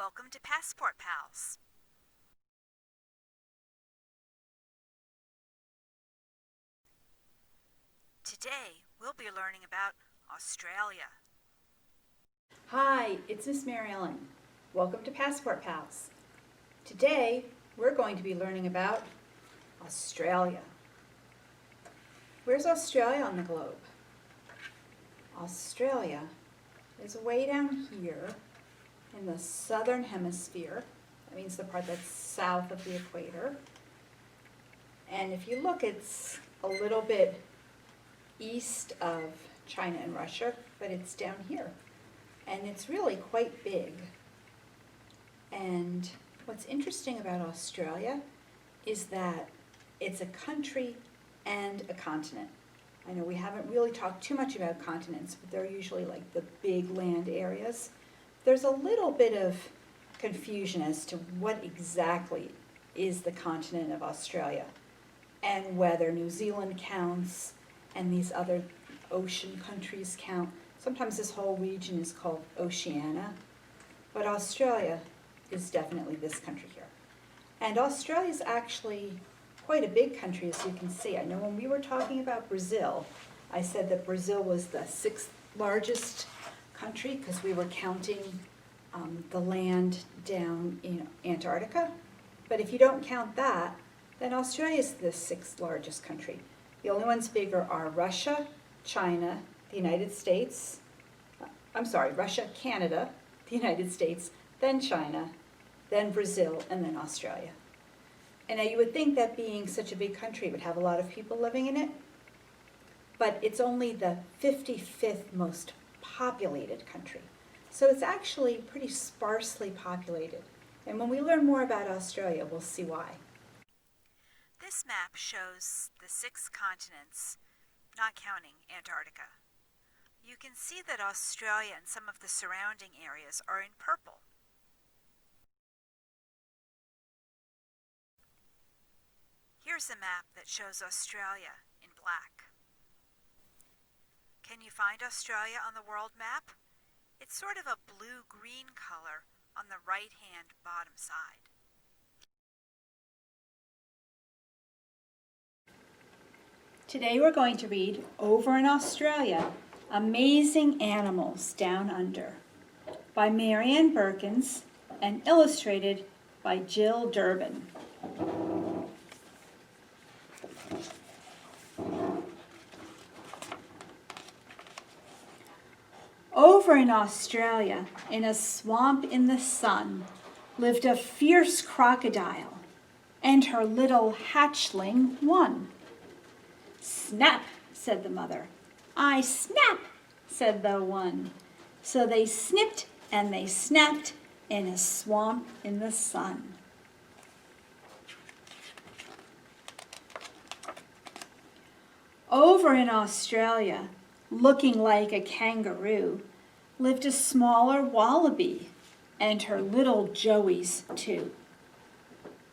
Welcome to Passport Pals. Today, we'll be learning about Australia. Hi, it's Miss Mary Ellen. Welcome to Passport Pals. Today, we're going to be learning about Australia. Where's Australia on the globe? Australia is way down here in the southern hemisphere. That means the part that's south of the equator. And if you look, it's a little bit east of China and Russia, but it's down here. And it's really quite big. And what's interesting about Australia is that it's a country and a continent. I know we haven't really talked too much about continents, but they're usually like the big land areas. There's a little bit of confusion as to what exactly is the continent of Australia and whether New Zealand counts and these other ocean countries count. Sometimes this whole region is called Oceania, but Australia is definitely this country here. And Australia is actually quite a big country, as you can see. I know when we were talking about Brazil, I said that Brazil was the 6th largest country because we were counting the land down in Antarctica. But if you don't count that, then Australia is the 6th largest country. The only ones bigger are Russia, China, the United States, Russia, Canada, the United States, then China, then Brazil, and then Australia. And now you would think that being such a big country would have a lot of people living in it, but it's only the 55th most populated country. So it's actually pretty sparsely populated. And when we learn more about Australia, we'll see why. This map shows the 6 continents, not counting Antarctica. You can see that Australia and some of the surrounding areas are in purple. Here's a map that shows Australia in black. Can you find Australia on the world map? It's sort of a blue-green color on the right-hand bottom side. Today we're going to read Over in Australia, Amazing Animals Down Under by Marianne Berkins and illustrated by Jill Durbin. Over in Australia, in a swamp in the sun, lived a fierce crocodile, and her little hatchling one. "Snap," said the mother. "I snap," said the one. So they snipped and they snapped in a swamp in the sun. Over in Australia, looking like a kangaroo, lived a smaller wallaby, and her little joeys too.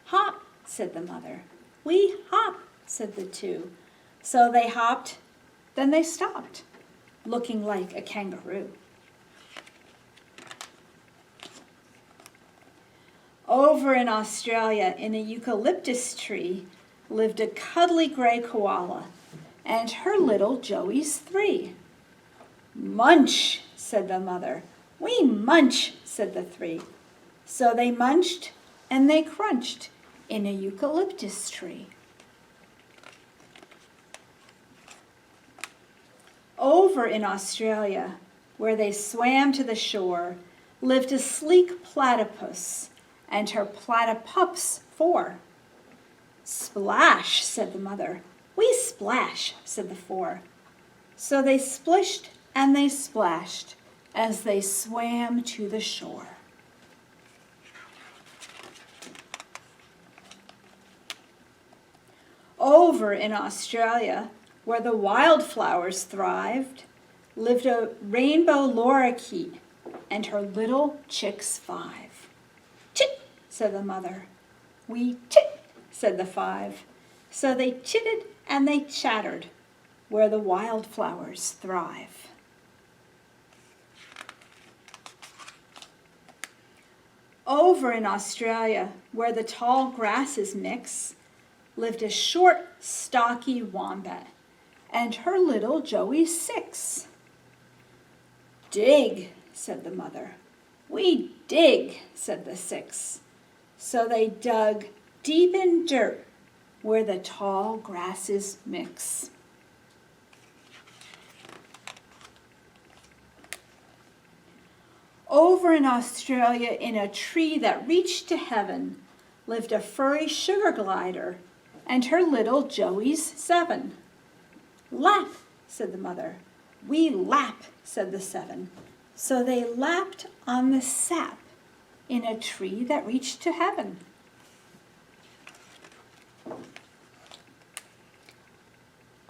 "Hop," said the mother. "We hop," said the two. So they hopped, then they stopped, looking like a kangaroo. Over in Australia, in a eucalyptus tree, lived a cuddly gray koala, and her little joeys 3. "Munch," said the mother. "We munch," said the 3. So they munched and they crunched in a eucalyptus tree. Over in Australia, where they swam to the shore, lived a sleek platypus and her platypups 4. "Splash," said the mother. "We splash," said the 4. So they splished and they splashed as they swam to the shore. Over in Australia, where the wildflowers thrived, lived a rainbow lorikeet and her little chicks 5. "Chit," said the mother. "We chit," said the 5. So they chitted and they chattered where the wildflowers thrive. Over in Australia, where the tall grasses mix, lived a short, stocky wombat, and her little Joey's 6. Dig, said the mother. We dig, said the 6. So they dug deep in dirt where the tall grasses mix. Over in Australia, in a tree that reached to heaven, lived a furry sugar glider and her little Joey's 7. Lap, said the mother. We lap, said the 7. So they lapped on the sap in a tree that reached to heaven.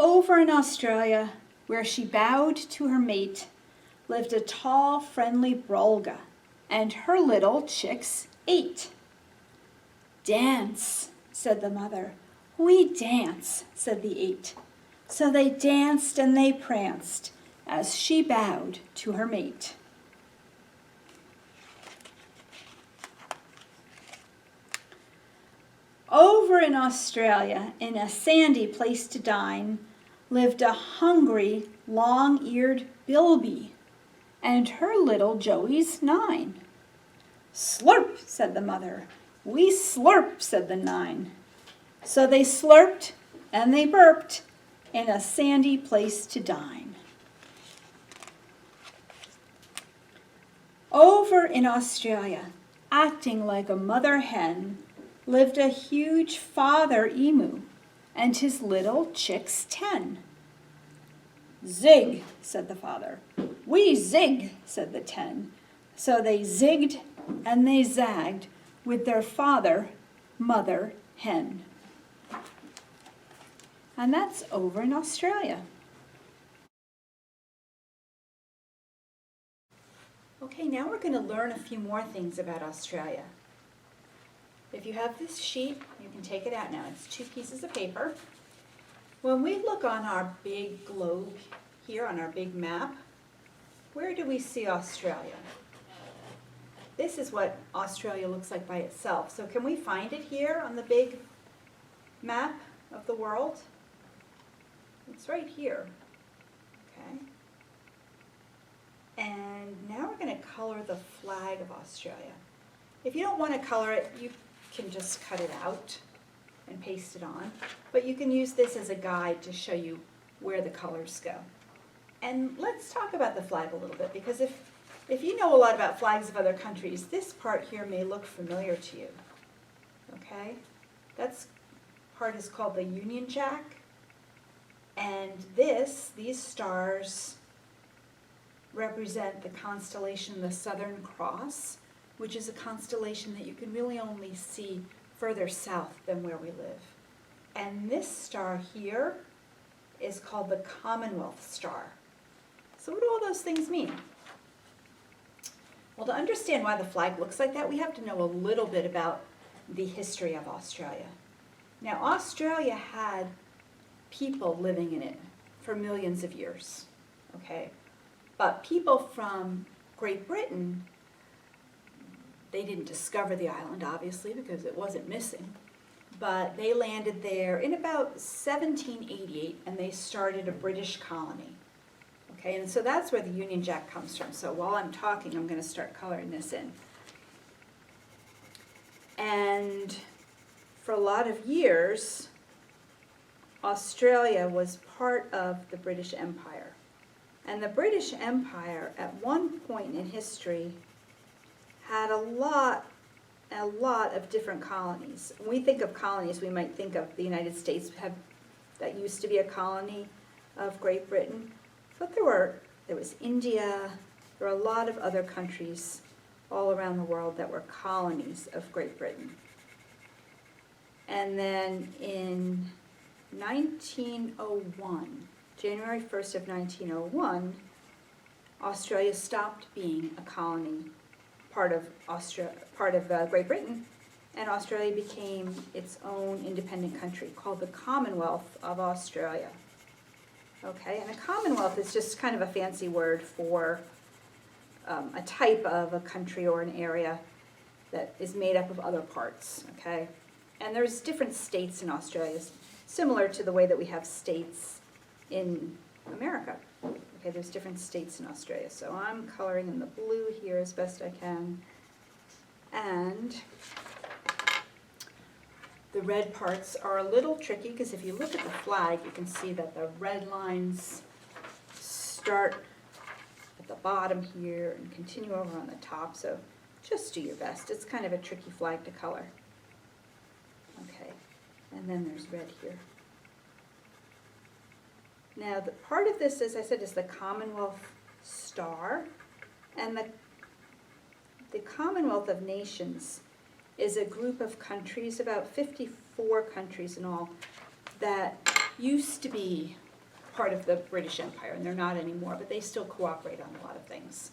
Over in Australia, where she bowed to her mate, lived a tall, friendly Brolga, and her little chicks 8. Dance, said the mother. We dance, said the 8. So they danced and they pranced as she bowed to her mate. Over in Australia, in a sandy place to dine, lived a hungry, long-eared bilby, and her little Joey's 9. Slurp, said the mother. We slurp, said the 9. So they slurped and they burped in a sandy place to dine. Over in Australia, acting like a mother hen, lived a huge father emu and his little chicks 10. Zig, said the father. We zig, said the 10. So they zigged and they zagged with their father, mother, hen. And that's over in Australia. Okay, now we're going to learn a few more things about Australia. If you have this sheet, you can take it out now. It's 2 pieces of paper. When we look on our big globe here, on our big map, where do we see Australia? This is what Australia looks like by itself. So can we find it here on the big map of the world? It's right here. Okay. And now we're going to color the flag of Australia. If you don't want to color it, you can just cut it out and paste it on. But you can use this as a guide to show you where the colors go. And let's talk about the flag a little bit, because if you know a lot about flags of other countries, this part here may look familiar to you. Okay? That part is called the Union Jack. And these stars represent the constellation the Southern Cross, which is a constellation that you can really only see further south than where we live. And this star here is called the Commonwealth Star. So what do all those things mean? Well, to understand why the flag looks like that, we have to know a little bit about the history of Australia. Now, Australia had people living in it for millions of years, okay? But people from Great Britain, they didn't discover the island, obviously, because it wasn't missing. But they landed there in about 1788, and they started a British colony. Okay, and so that's where the Union Jack comes from. So while I'm talking, I'm going to start coloring this in. And for a lot of years, Australia was part of the British Empire. And the British Empire, at one point in history, had a lot of different colonies. When we think of colonies, we might think of the United States that used to be a colony of Great Britain. But there was India, there were a lot of other countries all around the world that were colonies of Great Britain. And then in 1901, January 1st of 1901, Australia stopped being a colony, part of Great Britain, and Australia became its own independent country called the Commonwealth of Australia. Okay, and a Commonwealth is just kind of a fancy word for a type of a country or an area that is made up of other parts, okay? And there's different states in Australia, similar to the way that we have states in America. Okay, there's different states in Australia. So I'm coloring in the blue here as best I can. And the red parts are a little tricky because if you look at the flag, you can see that the red lines start at the bottom here and continue over on the top. So just do your best. It's kind of a tricky flag to color. Okay, and then there's red here. Now, the part of this, as I said, is the Commonwealth Star. And the Commonwealth of Nations is a group of countries, about 54 countries in all, that used to be part of the British Empire, and they're not anymore, but they still cooperate on a lot of things.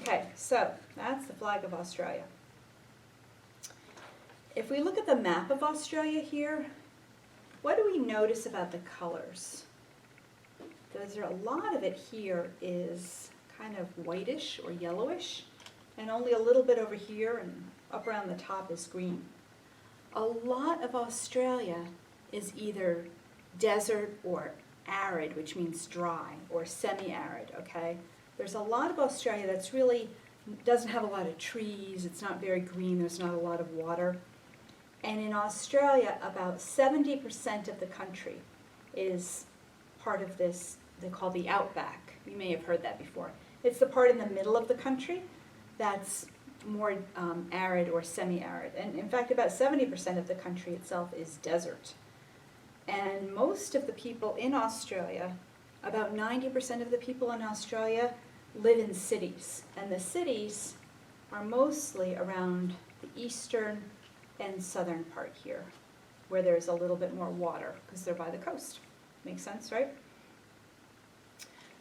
Okay, so that's the flag of Australia. If we look at the map of Australia here, what do we notice about the colors? There's a lot of it here is kind of whitish or yellowish, and only a little bit over here and up around the top is green. A lot of Australia is either desert or arid, which means dry, or semi-arid, okay? There's a lot of Australia that's really doesn't have a lot of trees, it's not very green, there's not a lot of water. And in Australia, about 70% of the country is part of this, they call the outback. You may have heard that before. It's the part in the middle of the country that's more arid or semi-arid. And in fact, about 70% of the country itself is desert. And most of the people in Australia, about 90% of the people in Australia live in cities. And the cities are mostly around the eastern and southern part here, where there's a little bit more water, because they're by the coast. Makes sense, right?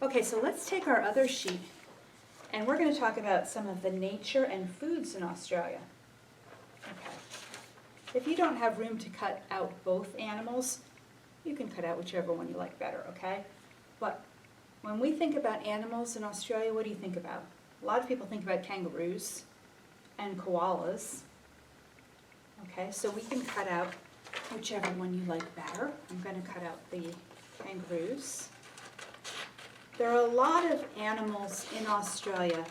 Okay, so let's take our other sheet, and we're going to talk about some of the nature and foods in Australia. Okay. If you don't have room to cut out both animals, you can cut out whichever one you like better, okay? But when we think about animals in Australia, what do you think about? A lot of people think about kangaroos and koalas. Okay, so we can cut out whichever one you like better. I'm going to cut out the kangaroos. There are a lot of animals in Australia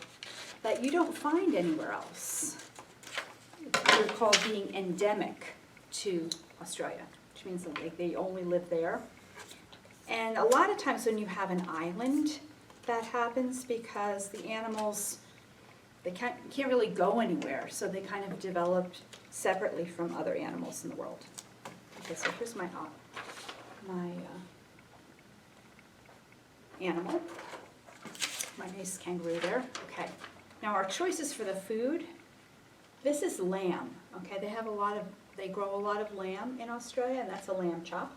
that you don't find anywhere else. They're called being endemic to Australia, which means that they only live there. And a lot of times when you have an island, that happens because the animals, they can't really go anywhere, so they kind of developed separately from other animals in the world. Okay, so here's my animal, my nice kangaroo there. Okay, now our choices for the food, this is lamb. Okay, they grow a lot of lamb in Australia, and that's a lamb chop.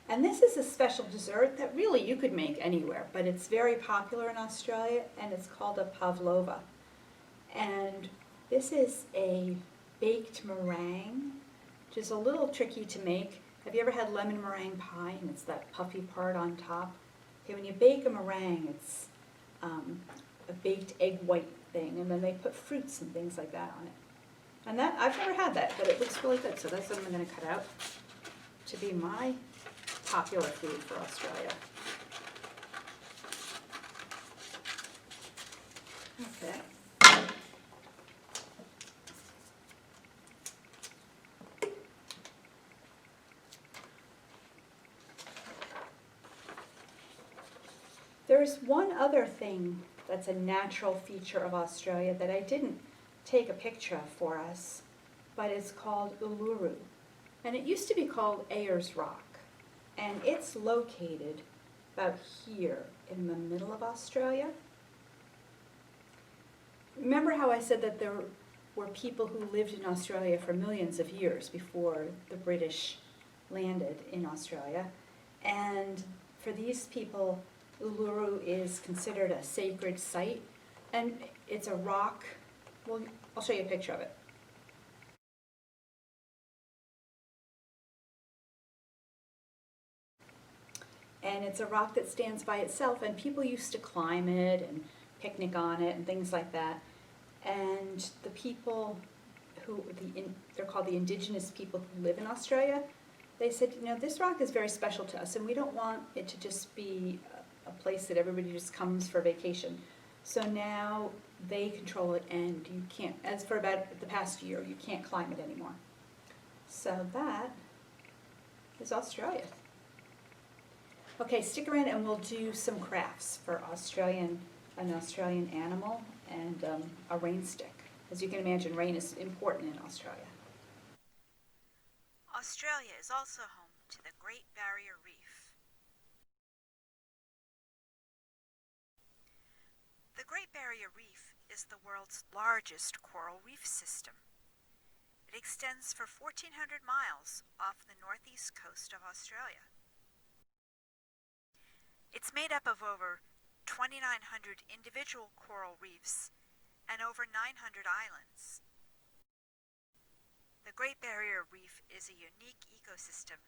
And this is a special dessert that really you could make anywhere, but it's very popular in Australia, and it's called a pavlova. And this is a baked meringue, which is a little tricky to make. Have you ever had lemon meringue pie, and it's that puffy part on top? Okay, when you bake a meringue, it's a baked egg white thing, and then they put fruits and things like that on it. And that, I've never had that, but it looks really good, so that's what I'm going to cut out to be my popular food for Australia. Okay. There's one other thing that's a natural feature of Australia that I didn't take a picture of for us, but it's called Uluru. And it used to be called Ayers Rock. And it's located about here in the middle of Australia. Remember how I said that there were people who lived in Australia for millions of years before the British landed in Australia? And for these people, Uluru is considered a sacred site. And it's a rock. Well, I'll show you a picture of it. And it's a rock that stands by itself, and people used to climb it and picnic on it and things like that. And the people they're called the indigenous people who live in Australia, they said, this rock is very special to us, and we don't want it to just be a place that everybody just comes for vacation. So now they control it, and you can't, as for about the past year, you can't climb it anymore. So that is Australia. Okay, stick around and we'll do some crafts for an Australian animal and a rain stick. As you can imagine, rain is important in Australia. Australia is also home to the Great Barrier Reef. The Great Barrier Reef is the world's largest coral reef system. It extends for 1,400 miles off the northeast coast of Australia. It's made up of over 2,900 individual coral reefs and over 900 islands. The Great Barrier Reef is a unique ecosystem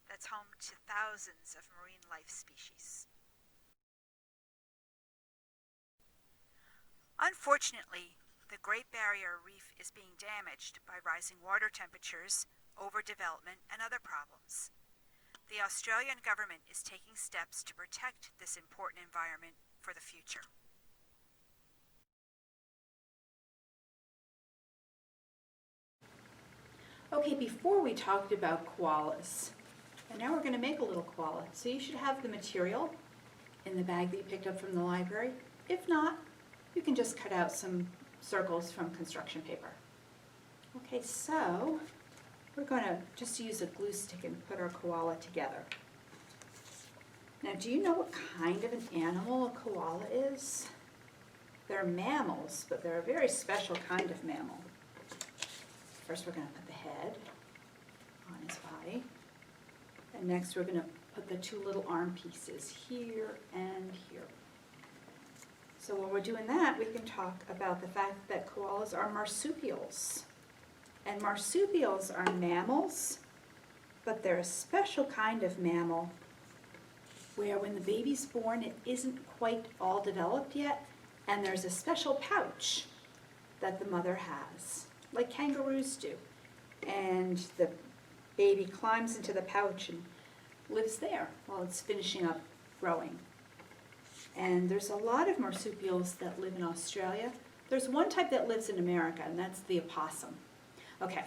that's home to thousands of marine life species. Unfortunately, the Great Barrier Reef is being damaged by rising water temperatures, overdevelopment, and other problems. The Australian government is taking steps to protect this important environment for the future. Okay, before we talked about koalas, and now we're going to make a little koala. So you should have the material in the bag that you picked up from the library. If not, you can just cut out some circles from construction paper. Okay, so we're going to just use a glue stick and put our koala together. Now, do you know what kind of an animal a koala is? They're mammals, but they're a very special kind of mammal. First, we're going to put the head on his body. And next, we're going to put the two little arm pieces here and here. So while we're doing that, we can talk about the fact that koalas are marsupials. And marsupials are mammals, but they're a special kind of mammal where when the baby's born, it isn't quite all developed yet, and there's a special pouch that the mother has, like kangaroos do. And the baby climbs into the pouch and lives there while it's finishing up growing. And there's a lot of marsupials that live in Australia. There's one type that lives in America, and that's the opossum. Okay,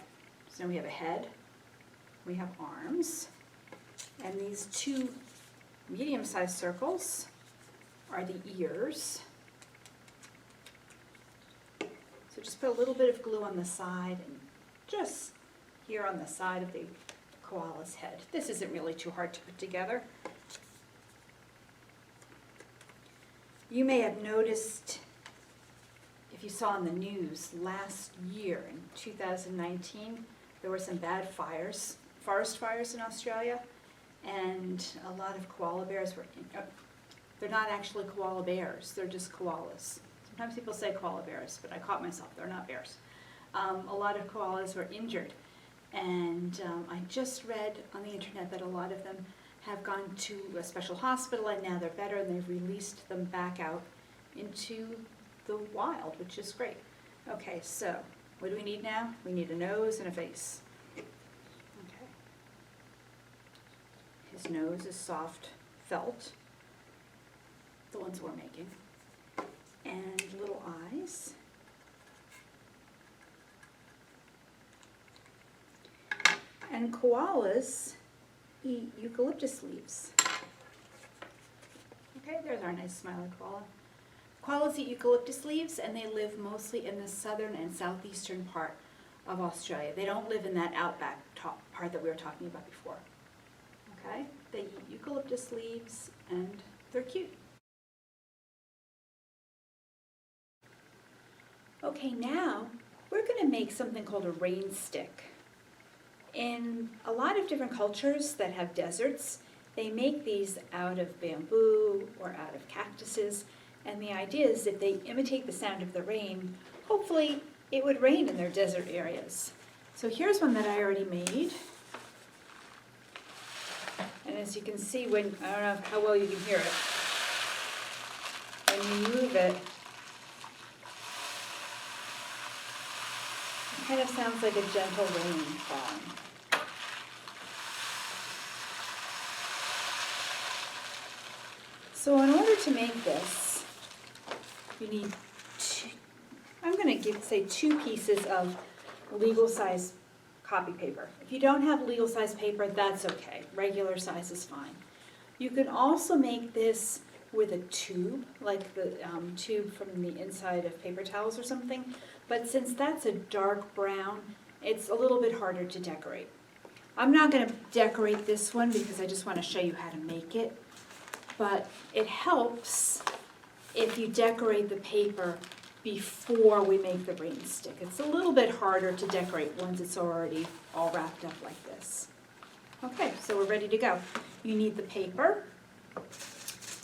so now we have a head, we have arms, and these two medium-sized circles are the ears. So just put a little bit of glue on the side and just here on the side of the koala's head. This isn't really too hard to put together. You may have noticed, if you saw in the news, last year in 2019, there were some bad fires, forest fires in Australia, and a lot of koala bears were, they're not actually koala bears, they're just koalas. Sometimes people say koala bears, but I caught myself, they're not bears. A lot of koalas were injured, and I just read on the internet that a lot of them have gone to a special hospital and now they're better and they've released them back out into the wild, which is great. Okay, so what do we need now? We need a nose and a face. Okay. His nose is soft felt, the ones we're making, and little eyes. And koalas eat eucalyptus leaves. Okay, there's our nice smiling koala. Koalas eat eucalyptus leaves, and they live mostly in the southern and southeastern part of Australia. They don't live in that outback part that we were talking about before. Okay, they eat eucalyptus leaves, and they're cute. Okay, now we're going to make something called a rain stick. In a lot of different cultures that have deserts, they make these out of bamboo or out of cactuses, and the idea is if they imitate the sound of the rain, hopefully it would rain in their desert areas. So here's one that I already made. And as you can see, I don't know how well you can hear it, when you move it, kind of sounds like a gentle rain falling. So in order to make this, you need I'm going to say 2 pieces of legal size copy paper. If you don't have legal size paper, that's okay. Regular size is fine. You can also make this with a tube, like the tube from the inside of paper towels or something. But since that's a dark brown, it's a little bit harder to decorate. I'm not going to decorate this one because I just want to show you how to make it. But it helps if you decorate the paper before we make the rain stick. It's a little bit harder to decorate once it's already all wrapped up like this. Okay, so we're ready to go. You need the paper.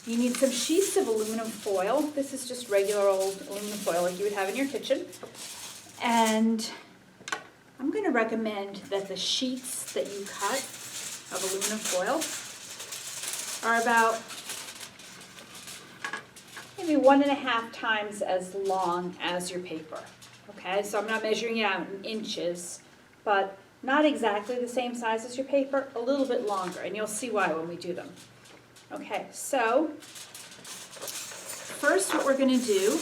You need some sheets of aluminum foil. This is just regular old aluminum foil like you would have in your kitchen. And I'm going to recommend that the sheets that you cut of aluminum foil are about maybe 1.5 times as long as your paper. Okay, so I'm not measuring it out in inches, but not exactly the same size as your paper, a little bit longer, and you'll see why when we do them. Okay, so first what we're going to do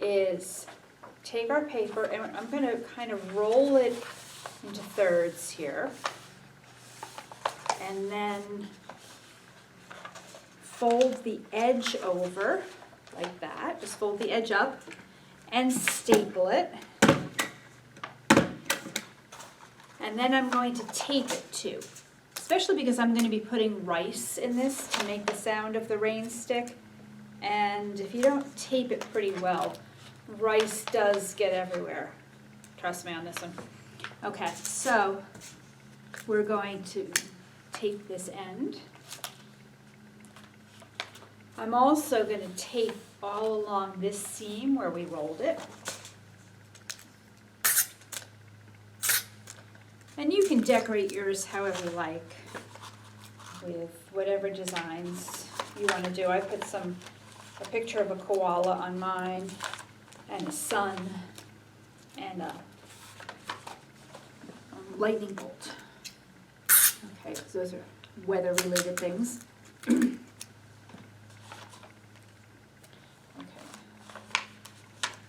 is take our paper, and I'm going to kind of roll it into thirds here, and then fold the edge over like that. Just fold the edge up and staple it. And then I'm going to tape it too, especially because I'm going to be putting rice in this to make the sound of the rain stick. And if you don't tape it pretty well, rice does get everywhere. Trust me on this one. Okay, so we're going to tape this end. I'm also going to tape all along this seam where we rolled it. And you can decorate yours however you like with whatever designs you want to do. I put a picture of a koala on mine, and a sun, and a lightning bolt. Okay, so those are weather-related things.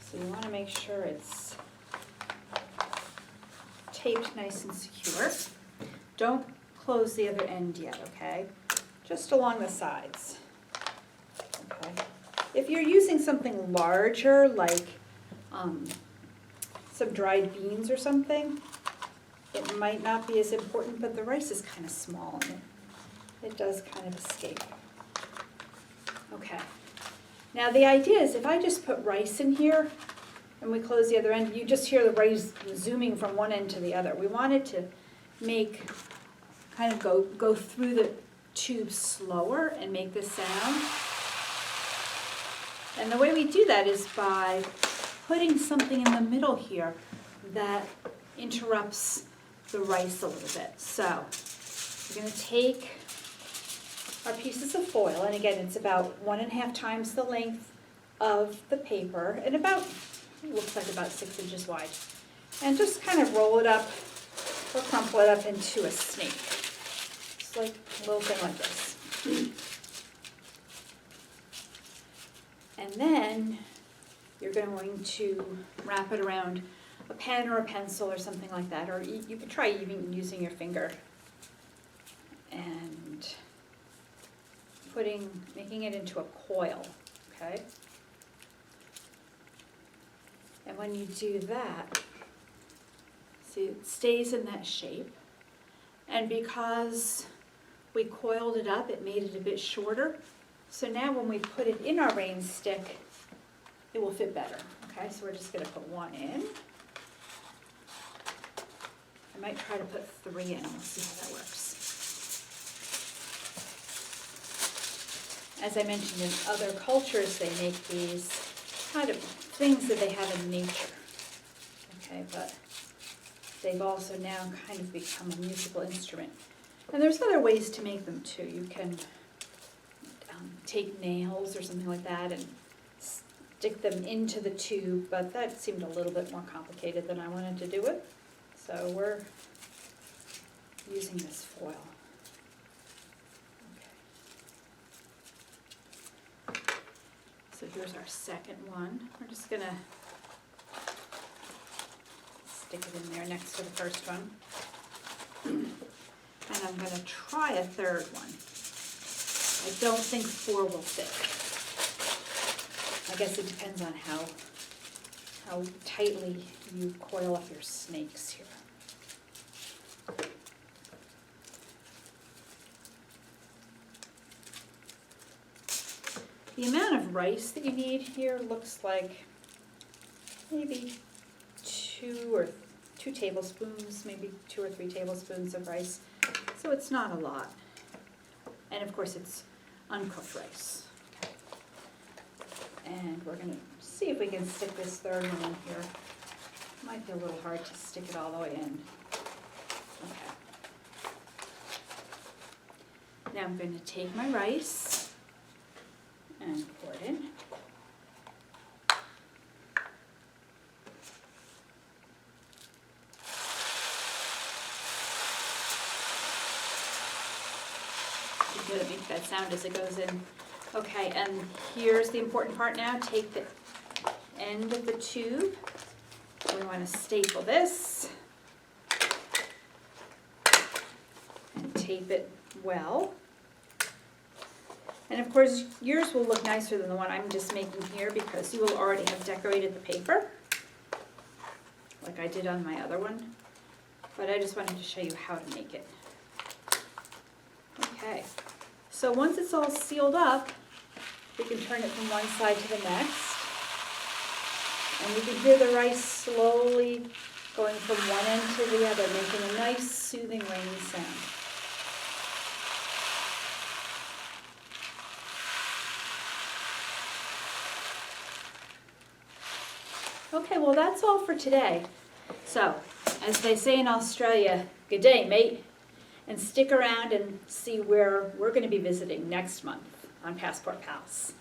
So you want to make sure it's taped nice and secure. Don't close the other end yet, okay? Just along the sides. Okay. If you're using something larger, like some dried beans or something, it might not be as important, but the rice is kind of small and it does kind of escape. Okay. Now the idea is if I just put rice in here and we close the other end, you just hear the rice zooming from one end to the other. We want it to kind of go through the tube slower and make this sound. And the way we do that is by putting something in the middle here that interrupts the rice a little bit. So we're going to take our pieces of foil, and again, it's about 1.5 times the length of the paper, and looks like about 6 inches wide. And just kind of roll it up or crumple it up into a snake. Just like a little thing like this. And then you're going to wrap it around a pen or a pencil or something like that, or you could try even using your finger. And making it into a coil, okay? And when you do that, see, it stays in that shape. And because we coiled it up, it made it a bit shorter. So now when we put it in our rain stick, it will fit better, okay? So we're just gonna put 1 in. I might try to put 3 in, we'll see how that works. As I mentioned, in other cultures, they make these kind of things that they have in nature, okay, but they've also now kind of become a musical instrument. And there's other ways to make them too. You can take nails or something like that and stick them into the tube, but that seemed a little bit more complicated than I wanted to do it. So we're using this foil. Okay. So here's our second one. We're just gonna stick it in there next to the first one. And I'm gonna try a third one. I don't think 4 will fit. I guess it depends on how tightly you coil up your snakes here. The amount of rice that you need here looks like maybe 2 tablespoons, maybe 2 or 3 tablespoons of rice. So it's not a lot. And of course it's uncooked rice. And we're going to see if we can stick this third one in here. Might be a little hard to stick it all the way in. Okay. Now I'm going to take my rice and pour it in. It's going to make that sound as it goes in. Okay, and here's the important part now. Take the end of the tube. We want to staple this and tape it well. And of course, yours will look nicer than the one I'm just making here because you will already have decorated the paper, like I did on my other one. But I just wanted to show you how to make it. Okay, so once it's all sealed up, we can turn it from one side to the next. And you can hear the rice slowly going from one end to the other, making a nice, soothing, rainy sound. Okay, well that's all for today. So, as they say in Australia, good day, mate. And stick around and see where we're going to be visiting next month on Passport Pals.